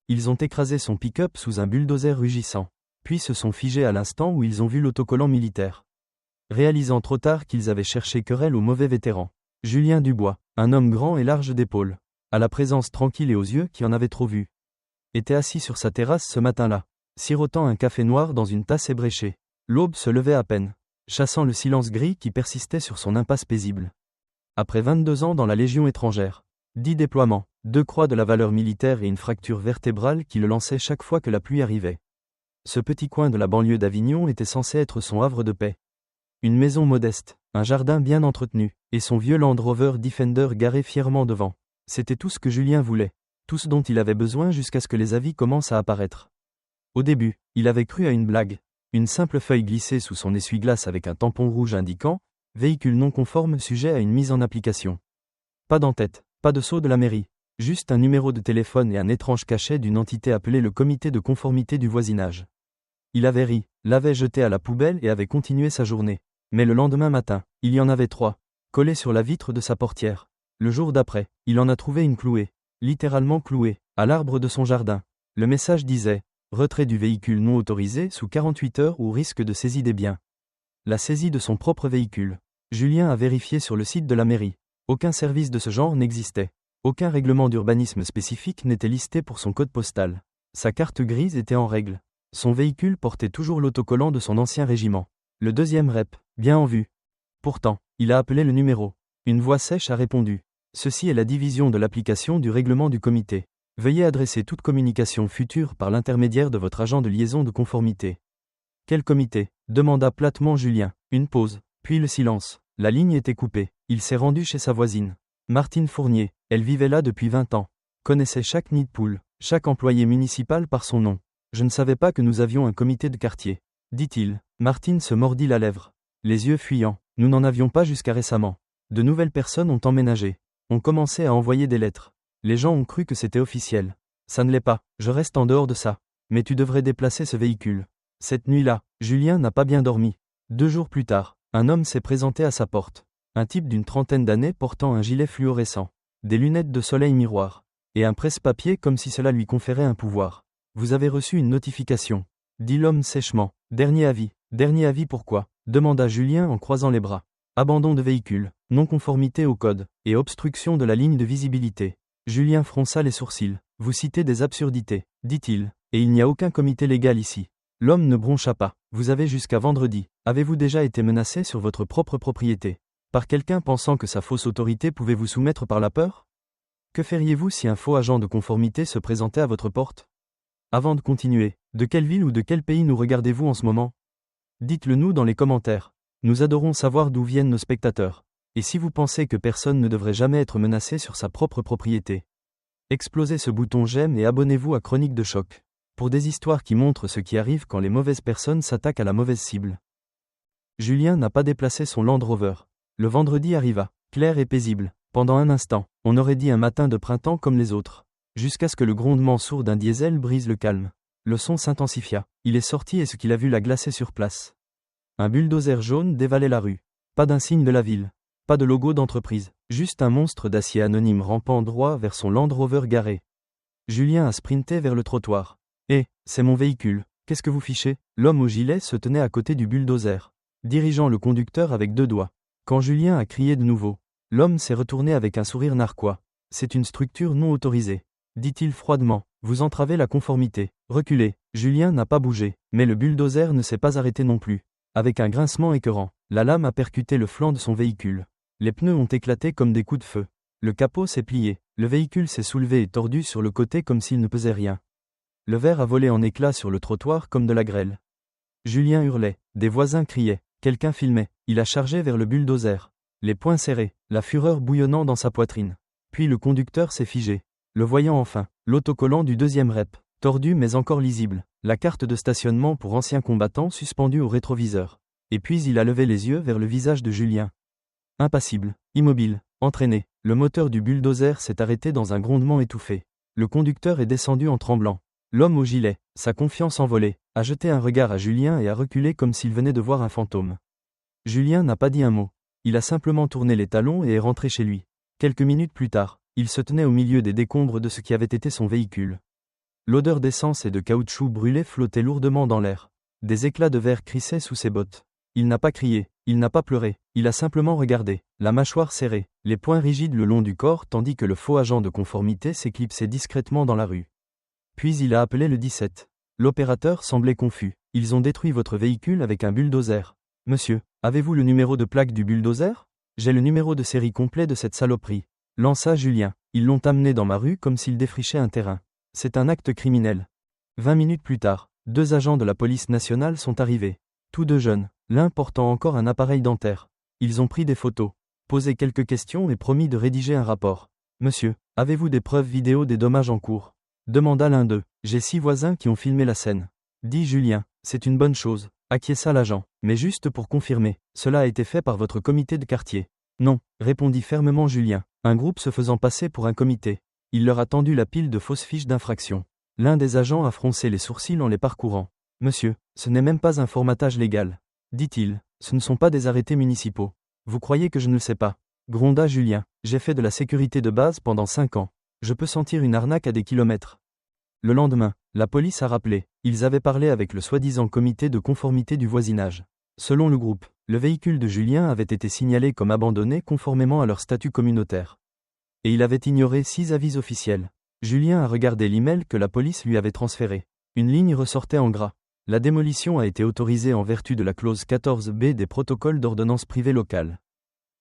Ils ont écrasé son pick-up sous un bulldozer rugissant. Puis se sont figés à l'instant où ils ont vu l'autocollant militaire. Réalisant trop tard qu'ils avaient cherché querelle au mauvais vétéran. Julien Dubois, un homme grand et large d'épaules, à la présence tranquille et aux yeux qui en avaient trop vu, était assis sur sa terrasse ce matin-là, sirotant un café noir dans une tasse ébréchée. L'aube se levait à peine, chassant le silence gris qui persistait sur son impasse paisible. Après 22 ans dans la Légion étrangère, 10 déploiements, 2 croix de la valeur militaire et une fracture vertébrale qui le lançait chaque fois que la pluie arrivait. Ce petit coin de la banlieue d'Avignon était censé être son havre de paix. Une maison modeste, un jardin bien entretenu, et son vieux Land Rover Defender garé fièrement devant. C'était tout ce que Julien voulait, tout ce dont il avait besoin jusqu'à ce que les avis commencent à apparaître. Au début, il avait cru à une blague. Une simple feuille glissée sous son essuie-glace avec un tampon rouge indiquant « Véhicule non conforme sujet à une mise en application ». Pas d'en-tête, pas de sceau de la mairie, juste un numéro de téléphone et un étrange cachet d'une entité appelée le comité de conformité du voisinage. Il avait ri, l'avait jeté à la poubelle et avait continué sa journée. Mais le lendemain matin, il y en avait 3, collés sur la vitre de sa portière. Le jour d'après, il en a trouvé une clouée, littéralement clouée, à l'arbre de son jardin. Le message disait « Retrait du véhicule non autorisé sous 48 heures ou risque de saisie des biens ». La saisie de son propre véhicule. Julien a vérifié sur le site de la mairie. Aucun service de ce genre n'existait. Aucun règlement d'urbanisme spécifique n'était listé pour son code postal. Sa carte grise était en règle. Son véhicule portait toujours l'autocollant de son ancien régiment. Le deuxième rep, bien en vue. Pourtant, il a appelé le numéro. Une voix sèche a répondu. Ceci est la division de l'application du règlement du comité. Veuillez adresser toute communication future par l'intermédiaire de votre agent de liaison de conformité. Quel comité ? Demanda platement Julien. Une pause, puis le silence. La ligne était coupée. Il s'est rendu chez sa voisine. Martine Fournier, elle vivait là depuis 20 ans. Connaissait chaque nid de poule, chaque employé municipal par son nom. Je ne savais pas que nous avions un comité de quartier, dit-il. Martine se mordit la lèvre. Les yeux fuyants. Nous n'en avions pas jusqu'à récemment. De nouvelles personnes ont emménagé. On commençait à envoyer des lettres. Les gens ont cru que c'était officiel. Ça ne l'est pas, je reste en dehors de ça. Mais tu devrais déplacer ce véhicule. Cette nuit-là, Julien n'a pas bien dormi. 2 jours plus tard, un homme s'est présenté à sa porte. Un type d'une trentaine d'années portant un gilet fluorescent, des lunettes de soleil miroir, et un presse-papier comme si cela lui conférait un pouvoir. Vous avez reçu une notification, dit l'homme sèchement. Dernier avis pourquoi ? Demanda Julien en croisant les bras. Abandon de véhicule, non-conformité au code, et obstruction de la ligne de visibilité. Julien fronça les sourcils. Vous citez des absurdités, dit-il, et il n'y a aucun comité légal ici. L'homme ne broncha pas. Vous avez jusqu'à vendredi. Avez-vous déjà été menacé sur votre propre propriété ? Par quelqu'un pensant que sa fausse autorité pouvait vous soumettre par la peur ? Que feriez-vous si un faux agent de conformité se présentait à votre porte ? Avant de continuer, de quelle ville ou de quel pays nous regardez-vous en ce moment ? Dites-le nous dans les commentaires. Nous adorons savoir d'où viennent nos spectateurs. Et si vous pensez que personne ne devrait jamais être menacé sur sa propre propriété, explosez ce bouton j'aime et abonnez-vous à Chronique de Choc. Pour des histoires qui montrent ce qui arrive quand les mauvaises personnes s'attaquent à la mauvaise cible. Julien n'a pas déplacé son Land Rover. Le vendredi arriva, clair et paisible. Pendant un instant, on aurait dit un matin de printemps comme les autres. Jusqu'à ce que le grondement sourd d'un diesel brise le calme. Le son s'intensifia. Il est sorti et ce qu'il a vu l'a glacé sur place. Un bulldozer jaune dévalait la rue. Pas d'insigne de la ville. Pas de logo d'entreprise. Juste un monstre d'acier anonyme rampant droit vers son Land Rover garé. Julien a sprinté vers le trottoir. C'est mon véhicule. Qu'est-ce que vous fichez ? L'homme au gilet se tenait à côté du bulldozer, dirigeant le conducteur avec 2 doigts. Quand Julien a crié de nouveau, l'homme s'est retourné avec un sourire narquois. C'est une structure non autorisée, dit-il froidement. Vous entravez la conformité. Reculez. Julien n'a pas bougé, mais le bulldozer ne s'est pas arrêté non plus. Avec un grincement écœurant, la lame a percuté le flanc de son véhicule. Les pneus ont éclaté comme des coups de feu. Le capot s'est plié. Le véhicule s'est soulevé et tordu sur le côté comme s'il ne pesait rien. Le verre a volé en éclats sur le trottoir comme de la grêle. Julien hurlait. Des voisins criaient. Quelqu'un filmait. Il a chargé vers le bulldozer. Les poings serrés, la fureur bouillonnant dans sa poitrine. Puis le conducteur s'est figé. Le voyant enfin, l'autocollant du 2e rep, tordu mais encore lisible, la carte de stationnement pour anciens combattants suspendue au rétroviseur. Et puis il a levé les yeux vers le visage de Julien. Impassible, immobile, entraîné, le moteur du bulldozer s'est arrêté dans un grondement étouffé. Le conducteur est descendu en tremblant. L'homme au gilet, sa confiance envolée, a jeté un regard à Julien et a reculé comme s'il venait de voir un fantôme. Julien n'a pas dit un mot. Il a simplement tourné les talons et est rentré chez lui. Quelques minutes plus tard, il se tenait au milieu des décombres de ce qui avait été son véhicule. L'odeur d'essence et de caoutchouc brûlé flottait lourdement dans l'air. Des éclats de verre crissaient sous ses bottes. Il n'a pas crié, il n'a pas pleuré, il a simplement regardé, la mâchoire serrée, les poings rigides le long du corps tandis que le faux agent de conformité s'éclipsait discrètement dans la rue. Puis il a appelé le 17. L'opérateur semblait confus. Ils ont détruit votre véhicule avec un bulldozer. Monsieur, avez-vous le numéro de plaque du bulldozer? J'ai le numéro de série complet de cette saloperie. Lança Julien. Ils l'ont amené dans ma rue comme s'il défrichait un terrain. C'est un acte criminel. 20 minutes plus tard, 2 agents de la police nationale sont arrivés. Tous 2 jeunes, l'un portant encore un appareil dentaire. Ils ont pris des photos, posé quelques questions et promis de rédiger un rapport. Monsieur, avez-vous des preuves vidéo des dommages en cours? Demanda l'un d'eux. J'ai 6 voisins qui ont filmé la scène. Dit Julien. C'est une bonne chose, acquiesça l'agent. Mais juste pour confirmer, cela a été fait par votre comité de quartier. Non, répondit fermement Julien. Un groupe se faisant passer pour un comité. Il leur a tendu la pile de fausses fiches d'infraction. L'un des agents a froncé les sourcils en les parcourant. Monsieur, ce n'est même pas un formatage légal. Dit-il, ce ne sont pas des arrêtés municipaux. Vous croyez que je ne le sais pas? Gronda Julien. J'ai fait de la sécurité de base pendant 5 ans. Je peux sentir une arnaque à des kilomètres. Le lendemain, la police a rappelé. Ils avaient parlé avec le soi-disant comité de conformité du voisinage. Selon le groupe, le véhicule de Julien avait été signalé comme abandonné conformément à leur statut communautaire. Et il avait ignoré 6 avis officiels. Julien a regardé l'email que la police lui avait transféré. Une ligne ressortait en gras. La démolition a été autorisée en vertu de la clause 14b des protocoles d'ordonnance privée locale.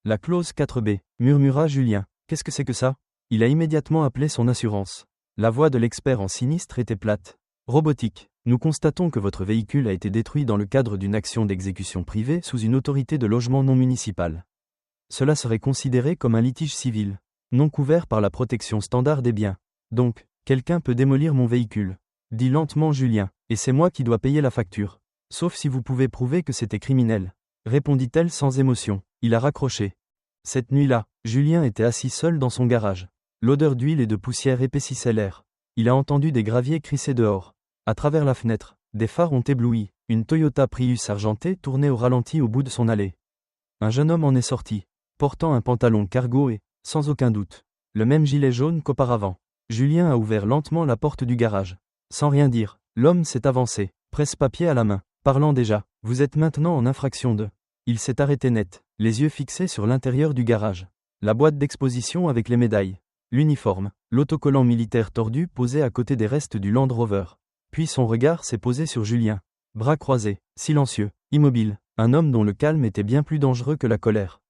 La clause 4b, murmura Julien. Qu'est-ce que c'est que ça? Il a immédiatement appelé son assurance. La voix de l'expert en sinistre était plate. Robotique. Nous constatons que votre véhicule a été détruit dans le cadre d'une action d'exécution privée sous une autorité de logement non municipale. Cela serait considéré comme un litige civil, non couvert par la protection standard des biens. Donc, quelqu'un peut démolir mon véhicule, dit lentement Julien, et c'est moi qui dois payer la facture. Sauf si vous pouvez prouver que c'était criminel, répondit-elle sans émotion. Il a raccroché. Cette nuit-là, Julien était assis seul dans son garage. L'odeur d'huile et de poussière épaississait l'air. Il a entendu des graviers crisser dehors. À travers la fenêtre, des phares ont ébloui. Une Toyota Prius argentée tournait au ralenti au bout de son allée. Un jeune homme en est sorti, portant un pantalon cargo et, sans aucun doute, le même gilet jaune qu'auparavant. Julien a ouvert lentement la porte du garage. Sans rien dire, l'homme s'est avancé, presse-papier à la main, parlant déjà. Vous êtes maintenant en infraction de. Il s'est arrêté net, les yeux fixés sur l'intérieur du garage. La boîte d'exposition avec les médailles. L'uniforme, l'autocollant militaire tordu posé à côté des restes du Land Rover. Puis son regard s'est posé sur Julien. Bras croisés, silencieux, immobile, un homme dont le calme était bien plus dangereux que la colère.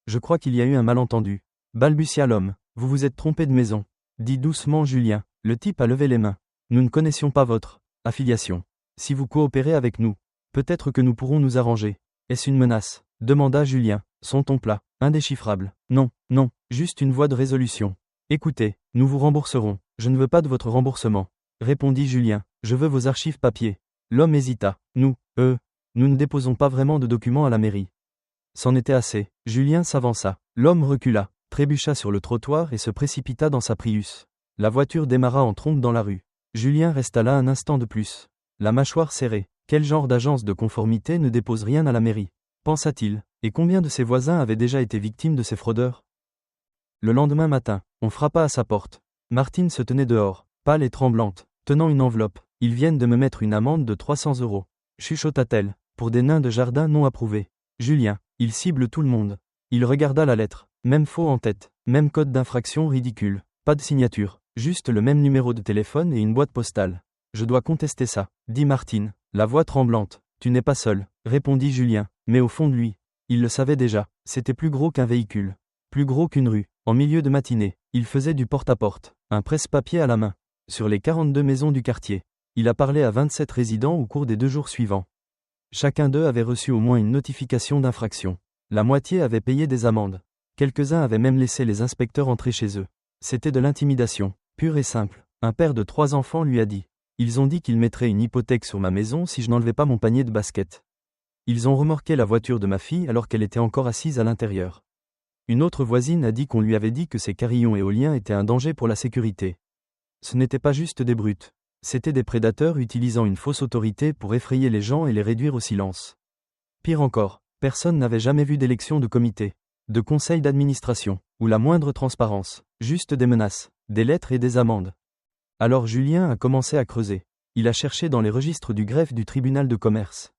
Je crois qu'il y a eu un malentendu. Balbutia l'homme. Vous vous êtes trompé de maison. Dit doucement Julien. Le type a levé les mains. Nous ne connaissions pas votre affiliation. Si vous coopérez avec nous, peut-être que nous pourrons nous arranger. Est-ce une menace? Demanda Julien, son ton plat, indéchiffrable. Non, non, juste une voie de résolution. Écoutez, nous vous rembourserons. Je ne veux pas de votre remboursement, répondit Julien. Je veux vos archives papier. L'homme hésita. Nous ne déposons pas vraiment de documents à la mairie. C'en était assez. Julien s'avança. L'homme recula, trébucha sur le trottoir et se précipita dans sa Prius. La voiture démarra en trombe dans la rue. Julien resta là un instant de plus. La mâchoire serrée. Quel genre d'agence de conformité ne dépose rien à la mairie? Pensa-t-il. Et combien de ses voisins avaient déjà été victimes de ces fraudeurs? Le lendemain matin, on frappa à sa porte. Martine se tenait dehors, pâle et tremblante, tenant une enveloppe. Ils viennent de me mettre une amende de 300 €, chuchota-t-elle, pour des nains de jardin non approuvés. Julien, il cible tout le monde. Il regarda la lettre, même faux en tête, même code d'infraction ridicule, pas de signature, juste le même numéro de téléphone et une boîte postale. Je dois contester ça, dit Martine, la voix tremblante. Tu n'es pas seul, répondit Julien, mais au fond de lui, il le savait déjà, c'était plus gros qu'un véhicule, plus gros qu'une rue. En milieu de matinée, il faisait du porte-à-porte, un presse-papier à la main, sur les 42 maisons du quartier. Il a parlé à 27 résidents au cours des 2 jours suivants. Chacun d'eux avait reçu au moins une notification d'infraction. La moitié avait payé des amendes. Quelques-uns avaient même laissé les inspecteurs entrer chez eux. C'était de l'intimidation, pure et simple. Un père de 3 enfants lui a dit. Ils ont dit qu'ils mettraient une hypothèque sur ma maison si je n'enlevais pas mon panier de basket. Ils ont remorqué la voiture de ma fille alors qu'elle était encore assise à l'intérieur. Une autre voisine a dit qu'on lui avait dit que ces carillons éoliens étaient un danger pour la sécurité. Ce n'étaient pas juste des brutes. C'étaient des prédateurs utilisant une fausse autorité pour effrayer les gens et les réduire au silence. Pire encore, personne n'avait jamais vu d'élection de comité, de conseil d'administration, ou la moindre transparence, juste des menaces, des lettres et des amendes. Alors Julien a commencé à creuser. Il a cherché dans les registres du greffe du tribunal de commerce.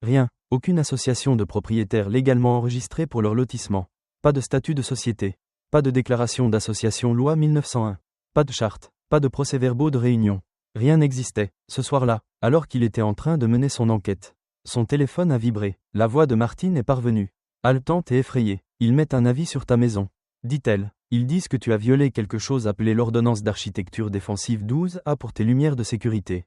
Rien, aucune association de propriétaires légalement enregistrés pour leur lotissement. Pas de statut de société. Pas de déclaration d'association loi 1901. Pas de charte. Pas de procès-verbaux de réunion. Rien n'existait, ce soir-là, alors qu'il était en train de mener son enquête. Son téléphone a vibré. La voix de Martine est parvenue. Haletante et effrayée. Ils mettent un avis sur ta maison. Dit-elle. Ils disent que tu as violé quelque chose appelé l'ordonnance d'architecture défensive 12A pour tes lumières de sécurité.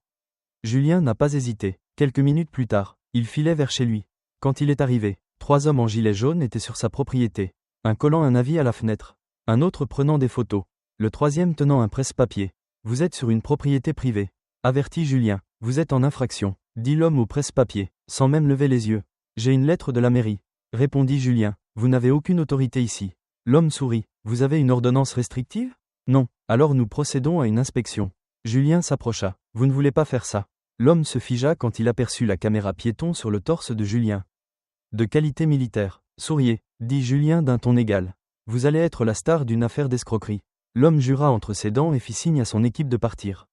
Julien n'a pas hésité. Quelques minutes plus tard, il filait vers chez lui. Quand il est arrivé, 3 hommes en gilet jaune étaient sur sa propriété. Un collant un avis à la fenêtre. Un autre prenant des photos. Le 3e tenant un presse-papier. Vous êtes sur une propriété privée. Avertit Julien. Vous êtes en infraction, dit l'homme au presse-papier, sans même lever les yeux. J'ai une lettre de la mairie. Répondit Julien. Vous n'avez aucune autorité ici. L'homme sourit. Vous avez une ordonnance restrictive ? Non. Alors nous procédons à une inspection. Julien s'approcha. Vous ne voulez pas faire ça. L'homme se figea quand il aperçut la caméra piéton sur le torse de Julien. De qualité militaire. Souriez, dit Julien d'un ton égal. Vous allez être la star d'une affaire d'escroquerie. L'homme jura entre ses dents et fit signe à son équipe de partir.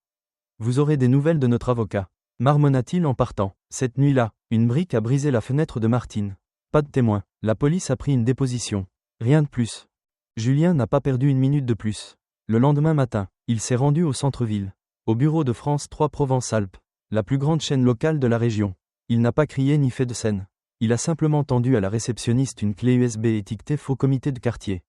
Vous aurez des nouvelles de notre avocat, marmonna-t-il en partant. Cette nuit-là, une brique a brisé la fenêtre de Martine. Pas de témoin. La police a pris une déposition. Rien de plus. Julien n'a pas perdu une minute de plus. Le lendemain matin, il s'est rendu au centre-ville, au bureau de France 3 Provence-Alpes, la plus grande chaîne locale de la région. Il n'a pas crié ni fait de scène. Il a simplement tendu à la réceptionniste une clé USB étiquetée faux comité de quartier.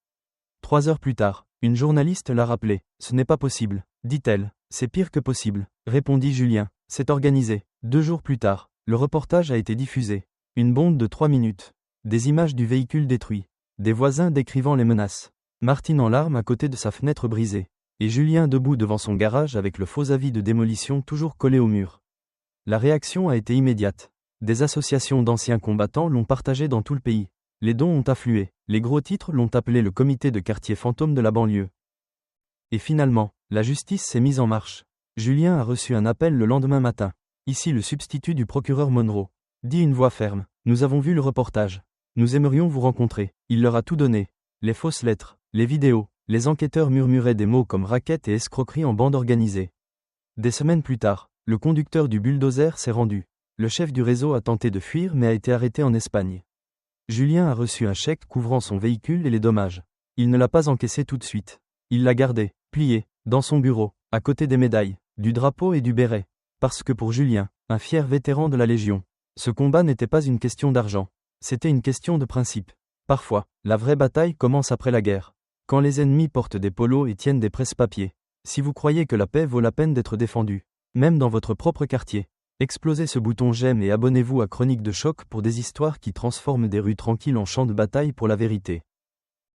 3 heures plus tard, une journaliste l'a rappelé. Ce n'est pas possible, dit-elle. C'est pire que possible, répondit Julien. C'est organisé. 2 jours plus tard, le reportage a été diffusé. Une bonde de 3 minutes. Des images du véhicule détruit. Des voisins décrivant les menaces. Martine en larmes à côté de sa fenêtre brisée. Et Julien debout devant son garage avec le faux avis de démolition toujours collé au mur. La réaction a été immédiate. Des associations d'anciens combattants l'ont partagé dans tout le pays. Les dons ont afflué. Les gros titres l'ont appelé le comité de quartier fantôme de la banlieue. Et finalement, la justice s'est mise en marche. Julien a reçu un appel le lendemain matin. Ici le substitut du procureur Monroe. Dit une voix ferme. Nous avons vu le reportage. Nous aimerions vous rencontrer. Il leur a tout donné. Les fausses lettres, les vidéos. Les enquêteurs murmuraient des mots comme raquette et escroquerie en bande organisée. Des semaines plus tard, le conducteur du bulldozer s'est rendu. Le chef du réseau a tenté de fuir mais a été arrêté en Espagne. Julien a reçu un chèque couvrant son véhicule et les dommages. Il ne l'a pas encaissé tout de suite. Il l'a gardé, plié, dans son bureau, à côté des médailles, du drapeau et du béret. Parce que pour Julien, un fier vétéran de la Légion, ce combat n'était pas une question d'argent. C'était une question de principe. Parfois, la vraie bataille commence après la guerre. Quand les ennemis portent des polos et tiennent des presse-papiers. Si vous croyez que la paix vaut la peine d'être défendue, même dans votre propre quartier, explosez ce bouton j'aime et abonnez-vous à Chroniques de Choc pour des histoires qui transforment des rues tranquilles en champs de bataille pour la vérité.